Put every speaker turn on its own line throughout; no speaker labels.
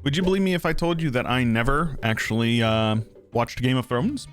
Would you believe me if I told you that I never actually watched Game of Thrones?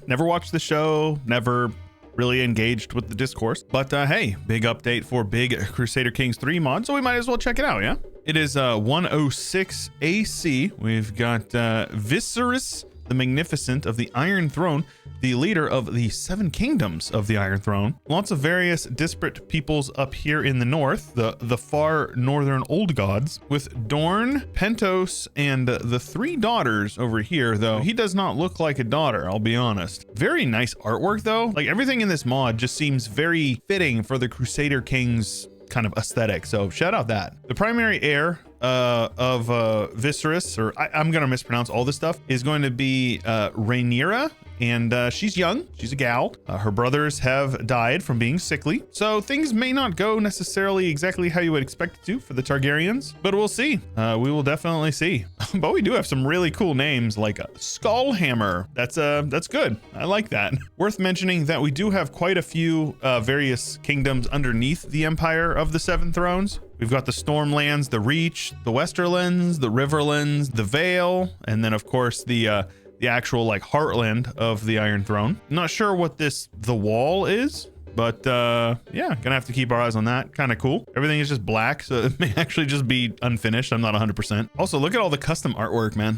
Never watched the show, never really engaged with the discourse. But hey, big update for big Crusader Kings 3 mod, so we might as well check it out, yeah? It is 106 AC. We've got Viserys the Magnificent of the Iron Throne, the leader of the 7 kingdoms of the Iron Throne. Lots of various disparate peoples up here in the north, the far northern old gods, with Dorne, Pentos, and the 3 daughters over here, though he does not look like a daughter, I'll be honest. Very nice artwork though. Like everything in this mod just seems very fitting for the Crusader Kings kind of aesthetic, so shout out that. The primary heir of Viserys, or I'm gonna mispronounce all this stuff, is going to be Rhaenyra, and she's young, she's a gal. Her brothers have died from being sickly, so things may not go necessarily exactly how you would expect it to for the Targaryens, but we'll see. We will definitely see. But we do have some really cool names like Skullhammer. That's good. I like that. Worth mentioning that we do have quite a few various kingdoms underneath the Empire of the Seven Thrones. We've got the Stormlands, the Reach, the Westerlands, the Riverlands, the Vale, and then of course the actual like heartland of the Iron Throne. Not sure what the Wall is, but yeah, gonna have to keep our eyes on that. Kind of cool. Everything is just black, so it may actually just be unfinished. I'm not 100%. Also, look at all the custom artwork, man.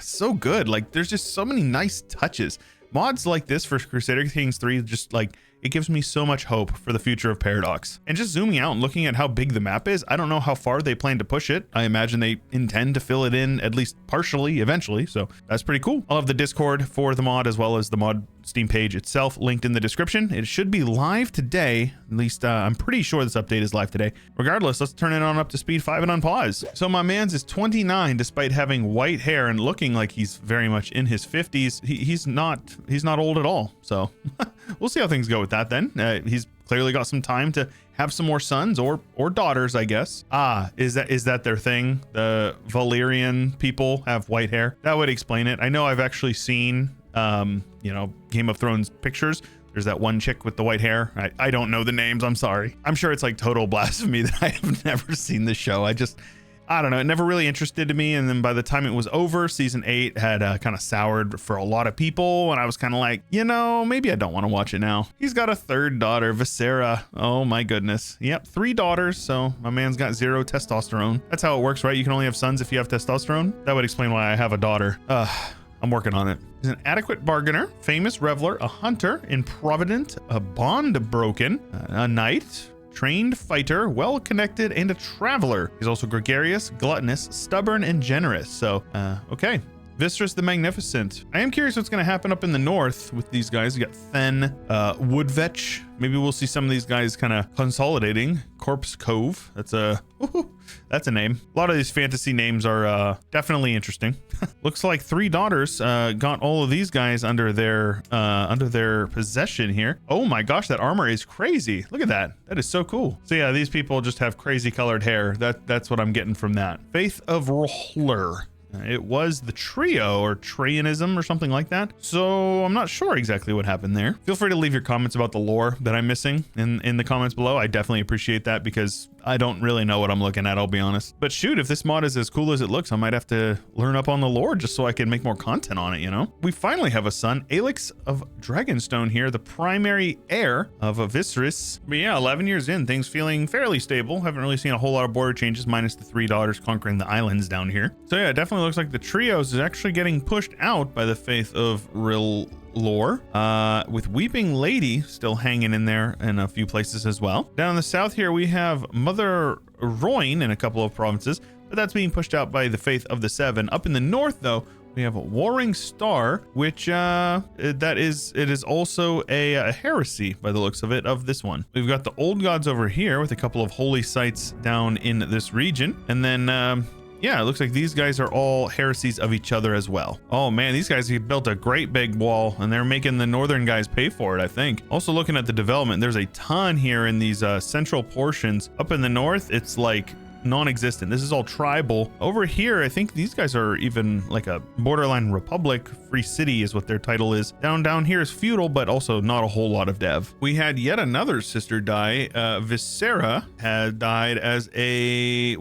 So good. Like there's just so many nice touches. Mods like this for Crusader Kings 3, just like, it gives me so much hope for the future of Paradox. And just zooming out and looking at how big the map is, I don't know how far they plan to push it. I imagine they intend to fill it in at least partially eventually, so that's pretty cool. I'll have the Discord for the mod as well as the mod Steam page itself linked in the description. It should be live today. At least I'm pretty sure this update is live today. Regardless, let's turn it on up to speed 5 and unpause. So my man's is 29 despite having white hair and looking like he's very much in his 50s. He's not old at all. So we'll see how things go with that then. He's clearly got some time to have some more sons or daughters, I guess. Is that their thing? The Valyrian people have white hair? That would explain it. I know I've actually seen Game of Thrones pictures. There's that one chick with the white hair. I don't know the names, I'm sorry. I'm sure it's like total blasphemy that I have never seen the show. I don't know, it never really interested me, and then by the time it was over, season 8 had kind of soured for a lot of people, and I was kind of like, maybe I don't want to watch it now. He's got a 3rd daughter, Visera. Oh my goodness. Yep, 3 daughters, so my man's got 0 testosterone. That's how it works, right? You can only have sons if you have testosterone. That would explain why I have a daughter. I'm working on it. He's an adequate bargainer, famous reveler, a hunter, improvident, a bond broken, a knight, trained fighter, well-connected, and a traveler. He's also gregarious, gluttonous, stubborn, and generous. So, okay. Viserys the Magnificent. I am curious what's going to happen up in the north with these guys. We got Thenn, Woodvetch. Maybe we'll see some of these guys kind of consolidating. Corpse Cove. That's a name. A lot of these fantasy names are definitely interesting. Looks like 3 daughters got all of these guys under their possession here. Oh my gosh, that armor is crazy. Look at that. That is so cool. So yeah, these people just have crazy colored hair. That's what I'm getting from that. Faith of Rohler. It was the trio or Trayanism or something like that. So I'm not sure exactly what happened there. Feel free to leave your comments about the lore that I'm missing in the comments below. I definitely appreciate that because I don't really know what I'm looking at, I'll be honest. But shoot, if this mod is as cool as it looks, I might have to learn up on the lore just so I can make more content on it, We finally have a son, Alix of Dragonstone here, the primary heir of Viserys. But yeah, 11 years in, things feeling fairly stable. Haven't really seen a whole lot of border changes minus the 3 daughters conquering the islands down here. So yeah, it definitely looks like the trios is actually getting pushed out by the faith of lore, with Weeping Lady still hanging in there in a few places as well. Down in the south here, we have Mother Royne in a couple of provinces, but that's being pushed out by the faith of the 7. Up in the north, though, we have a Warring Star, which it is also a heresy by the looks of it of this one. We've got the old gods over here with a couple of holy sites down in this region, and then yeah, it looks like these guys are all heresies of each other as well. Oh man, these guys have built a great big wall and they're making the northern guys pay for it, I think. Also looking at the development, there's a ton here in these central portions. Up in the north, it's like non-existent. This is all tribal. Over here, I think these guys are even like a borderline republic. Free city is what their title is. Down here is feudal, but also not a whole lot of dev. We had yet another sister die. Viscera had died as a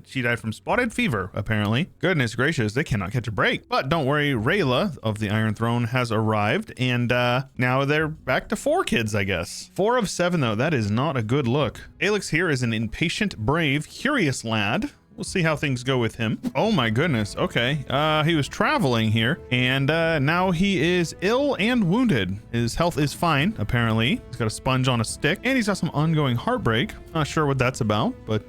she died from spotted fever, apparently. Goodness gracious, they cannot catch a break. But don't worry, Rayla of the Iron Throne has arrived, and now they're back to 4 kids, I guess. 4 of 7 though. That is not a good look. Alex here is an impatient, brave, curious lad. We'll see how things go with him. Oh my goodness. Okay. He was traveling here, and now he is ill and wounded. His health is fine, apparently. He's got a sponge on a stick, and he's got some ongoing heartbreak. Not sure what that's about, but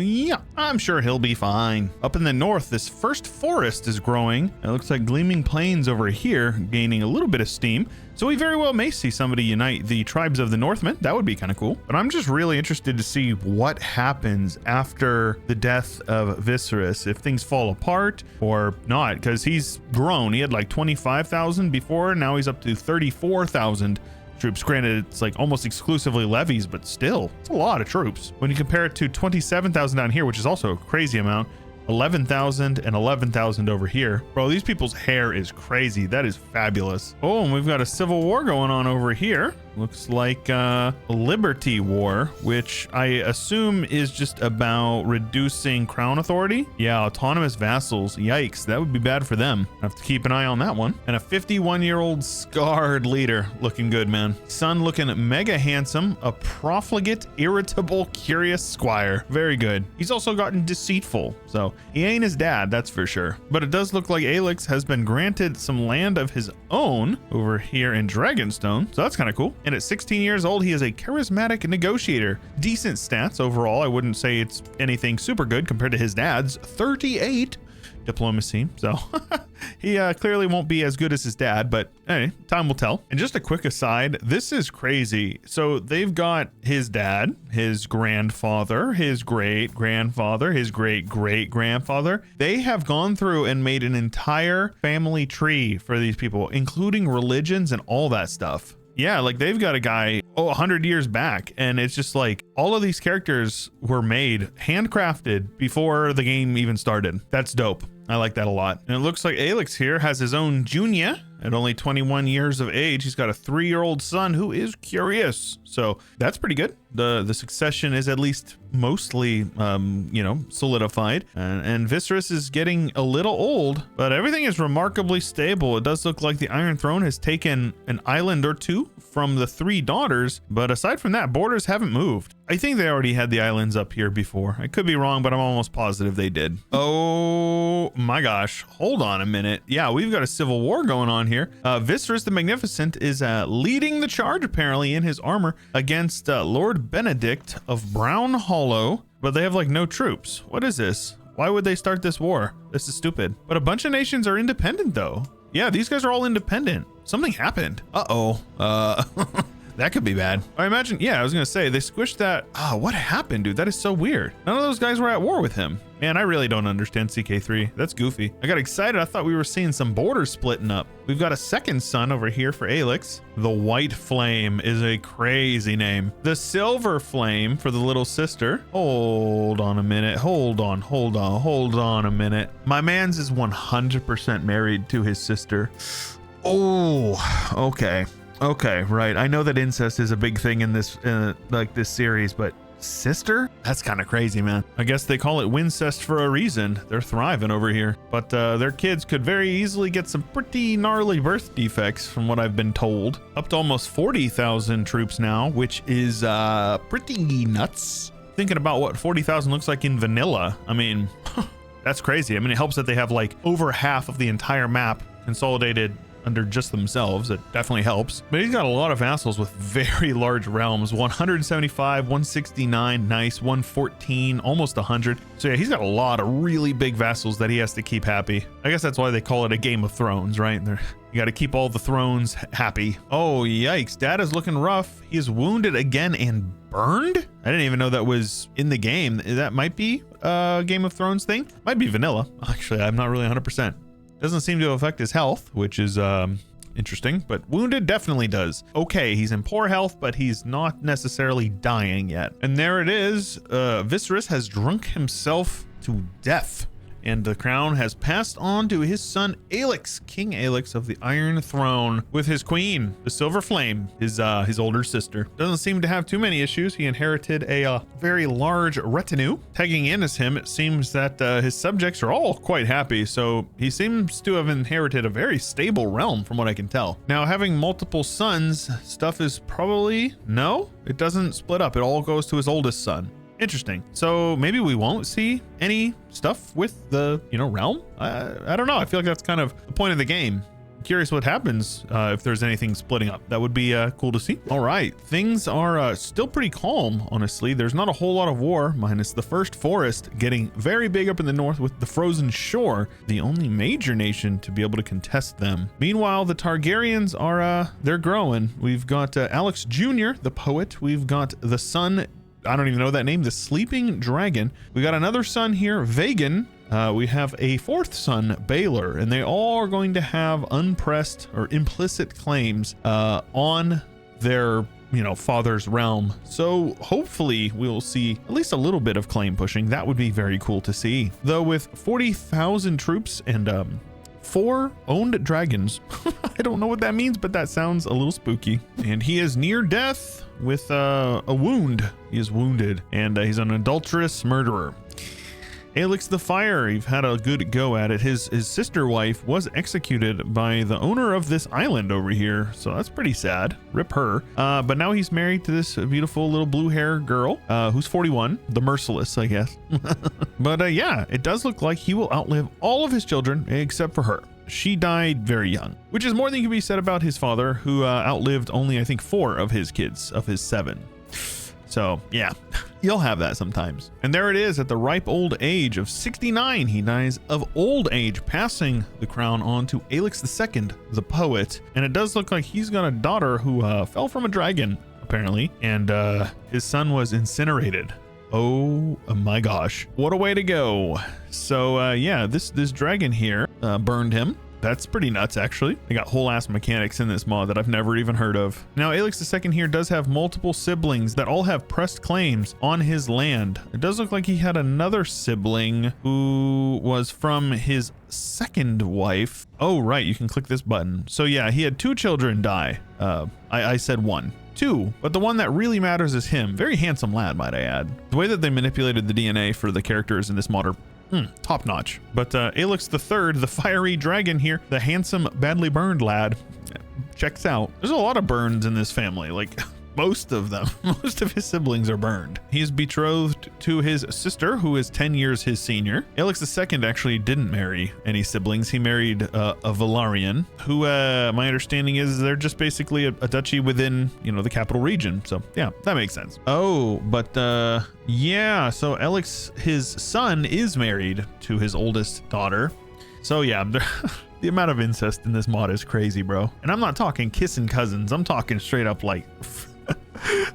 yeah, I'm sure he'll be fine. Up in the north, this first forest is growing. It looks like Gleaming Plains over here, gaining a little bit of steam. So we very well may see somebody unite the tribes of the Northmen. That would be kind of cool. But I'm just really interested to see what happens after the death of Viserys, if things fall apart or not, because he's grown. He had like 25,000 before. Now he's up to 34,000 troops. Granted, it's like almost exclusively levies, but still, it's a lot of troops. When you compare it to 27,000 down here, which is also a crazy amount, 11,000 and 11,000 over here. Bro, these people's hair is crazy. That is fabulous. Oh, and we've got a civil war going on over here. Looks like a Liberty War, which I assume is just about reducing crown authority. Yeah, autonomous vassals. Yikes, that would be bad for them. I have to keep an eye on that one. And a 51-year-old scarred leader. Looking good, man. Son looking mega handsome. A profligate, irritable, curious squire. Very good. He's also gotten deceitful, so he ain't his dad, that's for sure. But it does look like Alex has been granted some land of his own over here in Dragonstone, so that's kind of cool. And at 16 years old, he is a charismatic negotiator. Decent stats overall. I wouldn't say it's anything super good compared to his dad's 38 diplomacy. So he clearly won't be as good as his dad, but hey, time will tell. And just a quick aside, this is crazy. So they've got his dad, his grandfather, his great grandfather, his great great grandfather. They have gone through and made an entire family tree for these people, including religions and all that stuff. Yeah, like they've got a guy 100 years back, and it's just like all of these characters were made handcrafted before the game even started. That's dope. I like that a lot. And it looks like Alex here has his own junior. At only 21 years of age, he's got a 3-year-old son who is curious. So that's pretty good. The succession is at least mostly, solidified. And Viserys is getting a little old, but everything is remarkably stable. It does look like the Iron Throne has taken an island or two from the 3 daughters, but aside from that, borders haven't moved. I think they already had the islands up here before. I could be wrong, but I'm almost positive they did. Oh my gosh. Hold on a minute. Yeah, we've got a civil war going on here. Viserys the Magnificent is leading the charge, apparently, in his armor against Lord Benedict of Brown Hollow, but they have like no troops. What is this? Why would they start this war? This is stupid. But a bunch of nations are independent, though. Yeah, these guys are all independent. Something happened. Uh-oh. That could be bad. I imagine, yeah, I was gonna say, they squished that. What happened, dude? That is so weird. None of those guys were at war with him. Man, I really don't understand CK3. That's goofy. I got excited. I thought we were seeing some borders splitting up. We've got a second son over here for Alex. The White Flame is a crazy name. The Silver Flame for the little sister. Hold on a minute. Hold on a minute. My man's is 100% married to his sister. Oh, okay. Okay, right. I know that incest is a big thing in this, this series, but sister? That's kind of crazy, man. I guess they call it Wincest for a reason. They're thriving over here, but their kids could very easily get some pretty gnarly birth defects from what I've been told. Up to almost 40,000 troops now, which is pretty nuts. Thinking about what 40,000 looks like in vanilla. I mean, that's crazy. I mean, it helps that they have like over half of the entire map consolidated under just themselves. It definitely helps. But he's got a lot of vassals with very large realms. 175, 169, nice, 114, almost 100. So yeah, he's got a lot of really big vassals that he has to keep happy. I guess that's why they call it a Game of Thrones, right? You got to keep all the thrones happy. Oh, yikes. Dad is looking rough. He is wounded again and burned? I didn't even know that was in the game. That might be a Game of Thrones thing. Might be vanilla. Actually, I'm not really 100%. Doesn't seem to affect his health, which is interesting, but wounded definitely does. Okay, he's in poor health, but he's not necessarily dying yet. And there it is. Viserys has drunk himself to death, and the crown has passed on to his son Aelix, King Aelix of the Iron Throne, with his queen, the Silver Flame, his older sister. Doesn't seem to have too many issues. He inherited a very large retinue. Tagging in as him, it seems that his subjects are all quite happy, so he seems to have inherited a very stable realm from what I can tell. Now, having multiple sons, stuff is probably, no, it doesn't split up. It all goes to his oldest son. Interesting. So maybe we won't see any stuff with the, realm. I don't know. I feel like that's kind of the point of the game. Curious what happens if there's anything splitting up. That would be cool to see. All right. Things are still pretty calm, honestly. There's not a whole lot of war, minus the first forest getting very big up in the north with the frozen shore, the only major nation to be able to contest them. Meanwhile, the Targaryens are, they're growing. We've got Alex Jr., the poet. We've got the son, I don't even know that name, the Sleeping Dragon. We got another son here, Vagan. We have a fourth son, Baylor, and they all are going to have unpressed or implicit claims on their father's realm. So hopefully we'll see at least a little bit of claim pushing. That would be very cool to see. Though with 40,000 troops and 4 owned dragons, I don't know what that means, but that sounds a little spooky. And he is near death with a wound. He is wounded, and he's an adulterous murderer. Aelix the Fire, you've had a good go at it. His sister wife was executed by the owner of this island over here, so that's pretty sad. Rip her. But now he's married to this beautiful little blue hair girl who's 41, the merciless, I guess. But yeah, it does look like he will outlive all of his children except for her. She died very young, which is more than can be said about his father, who outlived only, I think, 4 of his kids of his 7. So yeah, you'll have that sometimes. And there it is, at the ripe old age of 69, he dies of old age, passing the crown on to Aelix II, the poet. And it does look like he's got a daughter who fell from a dragon, apparently, and his son was incinerated. Oh my gosh, what a way to go. So yeah, this dragon here burned him. That's pretty nuts, actually. They got whole ass mechanics in this mod that I've never even heard of. Now, Aelix II here does have multiple siblings that all have pressed claims on his land. It does look like he had another sibling who was from his second wife. Oh, right. You can click this button. So yeah, he had 2 children die. I said 1. 2, but the one that really matters is him. Very handsome lad, might I add. The way that they manipulated the DNA for the characters in this mod are top notch. But Aelix III, the fiery dragon here, the handsome, badly burned lad, checks out. There's a lot of burns in this family, like most of them. Most of his siblings are burned. He's betrothed to his sister, who is 10 years his senior. Aelix II actually didn't marry any siblings. He married a Velaryon, who my understanding is they're just basically a duchy within, the capital region. So yeah, that makes sense. Oh, but yeah, so Aelix, his son, is married to his oldest daughter. So yeah, the amount of incest in this mod is crazy, bro. And I'm not talking kissing cousins. I'm talking straight up like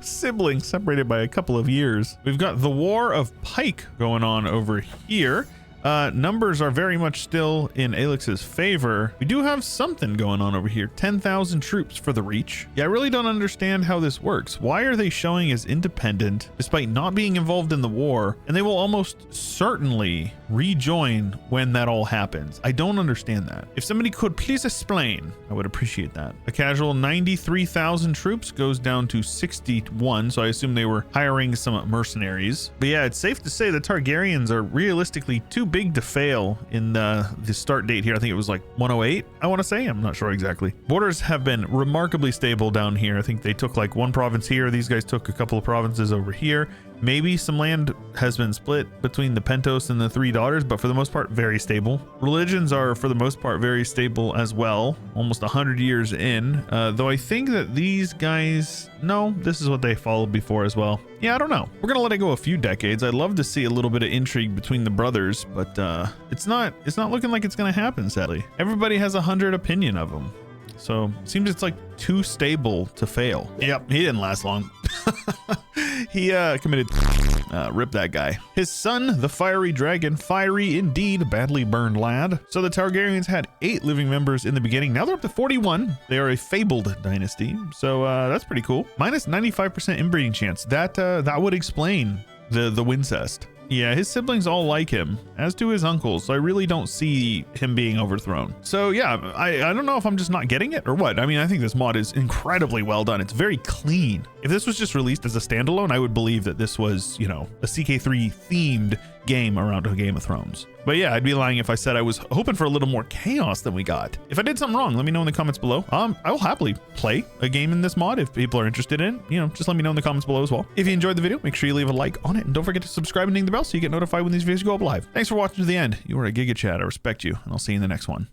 siblings separated by a couple of years. We've got the War of Pike going on over here. Numbers are very much still in Aelix's favor. We do have something going on over here. 10,000 troops for the Reach. Yeah, I really don't understand how this works. Why are they showing as independent despite not being involved in the war? And they will almost certainly rejoin when that all happens. I don't understand that. If somebody could please explain, I would appreciate that. A casual 93,000 troops goes down to 61. So I assume they were hiring some mercenaries. But yeah, it's safe to say the Targaryens are realistically too big to fail in the start date here. I think it was like 108, I want to say. I'm not sure exactly. Borders have been remarkably stable down here. I think they took like 1 province here. These guys took a couple of provinces over here. Maybe some land has been split between the Pentos and the 3 daughters, but for the most part, very stable. Religions are, for the most part, very stable as well. Almost 100 years in, though I think that these guys, no, this is what they followed before as well. Yeah, I don't know. We're gonna let it go a few decades. I'd love to see a little bit of intrigue between the brothers, but it's not looking like it's gonna happen, sadly. Everybody has 100 opinion of them. So it seems it's like too stable to fail. Yep, he didn't last long. He committed Rip that guy. His son, the fiery dragon, fiery indeed, badly burned lad. So the Targaryens had 8 living members in the beginning. Now they're up to 41. They are a fabled dynasty. So that's pretty cool. Minus 95% inbreeding chance. That would explain the Wincest. Yeah, his siblings all like him, as do his uncles, so I really don't see him being overthrown. So yeah, I don't know if I'm just not getting it or what. I mean, I think this mod is incredibly well done. It's very clean. If this was just released as a standalone, I would believe that this was, you know, a CK3 themed game around a Game of Thrones. But yeah, I'd be lying if I said I was hoping for a little more chaos than we got. If I did something wrong, let me know in the comments below. I will happily play a game in this mod if people are interested in it. You know, just let me know in the comments below as well. If you enjoyed the video, make sure you leave a like on it, and don't forget to subscribe and ding the bell so you get notified when these videos go up live. Thanks for watching to the end. You are a Giga Chad. I respect you, and I'll see you in the next one.